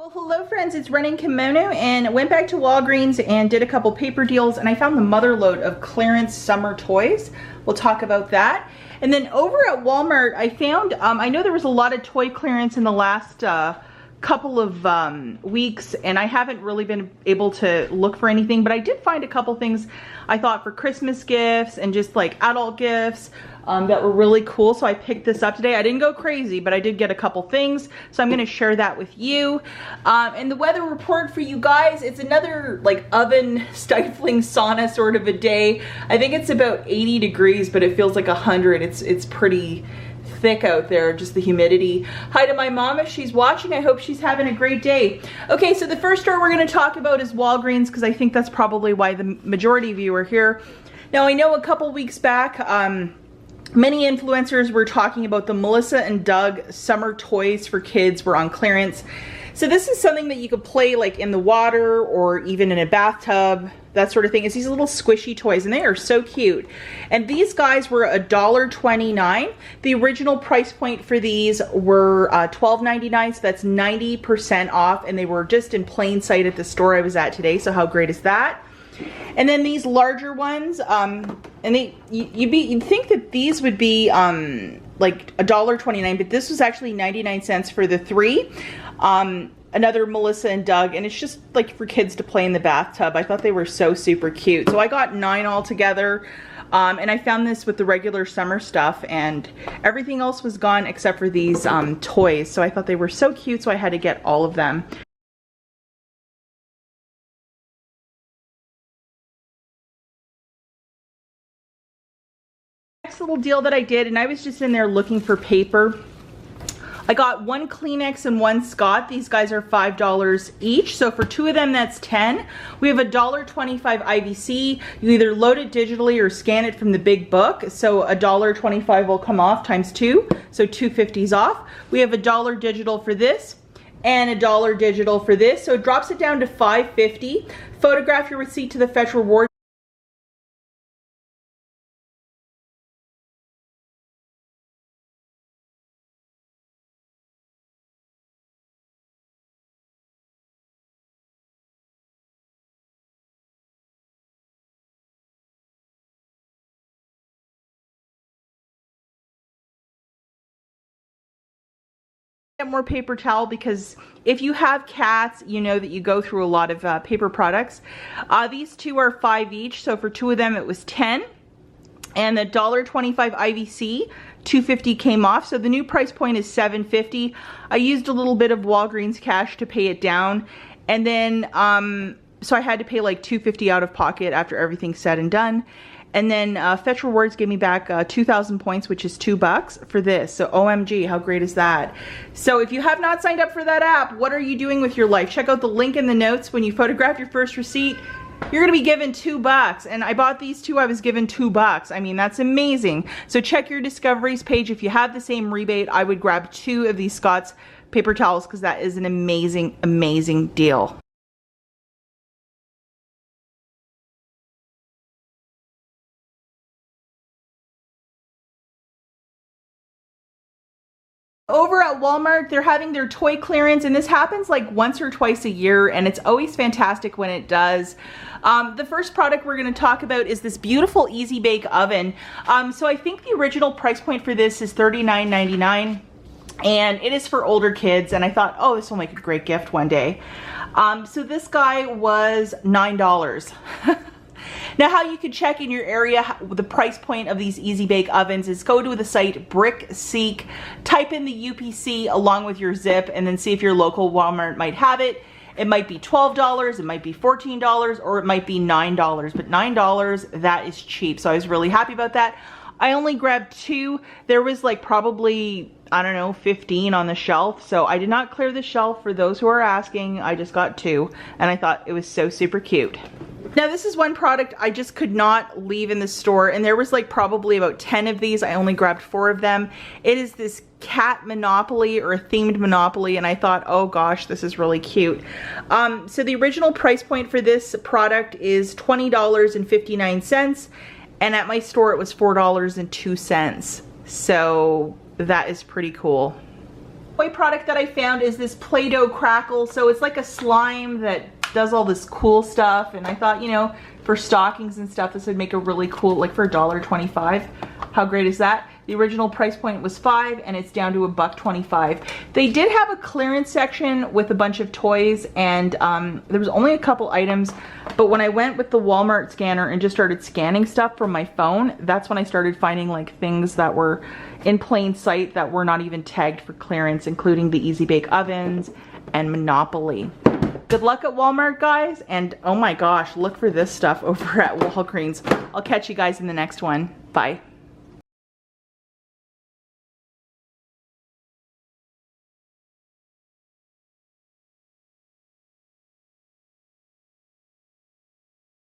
Well, hello friends, it's Running Kimono, and I went back to Walgreens and did a couple paper deals, and I found the mother load of clearance summer toys. We'll talk about that. And then over at Walmart, I found, I know there was a lot of toy clearance in the last couple of weeks, and I haven't really been able to look for anything, but I did find a couple things I thought for Christmas gifts and just like adult gifts that were really cool. So I picked this up today. I didn't go crazy, but I did get a couple things, so I'm going to share that with you. And the weather report for you guys, it's another like oven stifling sauna sort of a day. I think it's about 80 degrees, but it feels like 100. It's pretty thick out there, just the humidity. Hi to my mom if she's watching. I hope she's having a great day. Okay, so the first store we're going to talk about is Walgreens, because I think that's probably why the majority of you are here. Now, I know a couple weeks back, many influencers were talking about the Melissa and Doug summer toys for kids were on clearance. So this is something that you could play like in the water or even in a bathtub, that sort of thing. It's these little squishy toys, and they are so cute. And these guys were $1.29. The original price point for these were $12.99, so that's 90% off, and they were just in plain sight at the store I was at today, so how great is that? And then these larger ones, and you'd think that these would be like $1.29, but this was actually 99 cents for the three. Another Melissa and Doug, and it's just like for kids to play in the bathtub. I thought they were so super cute. So I got 9 altogether, and I found this with the regular summer stuff, and everything else was gone except for these toys. So I thought they were so cute, so I had to get all of them. Next little deal that I did, and I was just in there looking for paper. I got 1 Kleenex and 1 Scott. These guys are $5 each. So for 2 of them, that's 10. We have a $1.25 IBC. You either load it digitally or scan it from the big book. So a $1.25 will come off times 2. So $2.50 off. We have a $1 digital for this and a $1 digital for this. So it drops it down to $5.50. Photograph your receipt to the Fetch Reward. More paper towel, because if you have cats, you know that you go through a lot of paper products. These 2 are 5 each, so for 2 of them it was 10. And the $1.25 IVC, $2.50 came off, so the new price point is $7.50. I used a little bit of Walgreens cash to pay it down, and then so I had to pay like $2.50 out of pocket after everything's said and done. And then Fetch Rewards gave me back 2,000 points, which is $2 for this. So OMG, how great is that? So if you have not signed up for that app, what are you doing with your life? Check out the link in the notes. When you photograph your first receipt, you're gonna be given $2. And I bought these 2, I was given $2. I mean, that's amazing. So check your discoveries page. If you have the same rebate, I would grab 2 of these Scott's paper towels, because that is an amazing, amazing deal. Over at Walmart, they're having their toy clearance, and this happens like once or twice a year, and it's always fantastic when it does. The first product we're going to talk about is this beautiful Easy Bake Oven. So I think the original price point for this is $39.99, and it is for older kids, and I thought, oh, this will make a great gift one day. So this guy was $9. Now, how you can check in your area the price point of these Easy Bake Ovens is go to the site BrickSeek, type in the UPC along with your zip, and then see if your local Walmart might have it. It might be $12, it might be $14, or it might be $9, but $9, that is cheap. So I was really happy about that. I only grabbed 2. There was like probably, I don't know, 15 on the shelf. So I did not clear the shelf for those who are asking. I just got 2, and I thought it was so super cute. Now this is one product I just could not leave in the store, and there was like probably about 10 of these. I only grabbed 4 of them. It is this cat Monopoly, or a themed Monopoly, and I thought, oh gosh, this is really cute. So the original price point for this product is $20.59, and at my store it was $4.02. So that is pretty cool. toy product that I found is this Play-Doh crackle. So it's like a slime that does all this cool stuff, and I thought, you know, for stockings and stuff, this would make a really cool, like for $1.25. How great is that? The original price point was $5 and it's down to $1.25. They did have a clearance section with a bunch of toys, and there was only a couple items, but when I went with the Walmart scanner and just started scanning stuff from my phone, that's when I started finding like things that were in plain sight that were not even tagged for clearance, including the Easy Bake Ovens and Monopoly. Good luck at Walmart, guys, and oh my gosh, look for this stuff over at Walgreens. I'll catch you guys in the next one. Bye.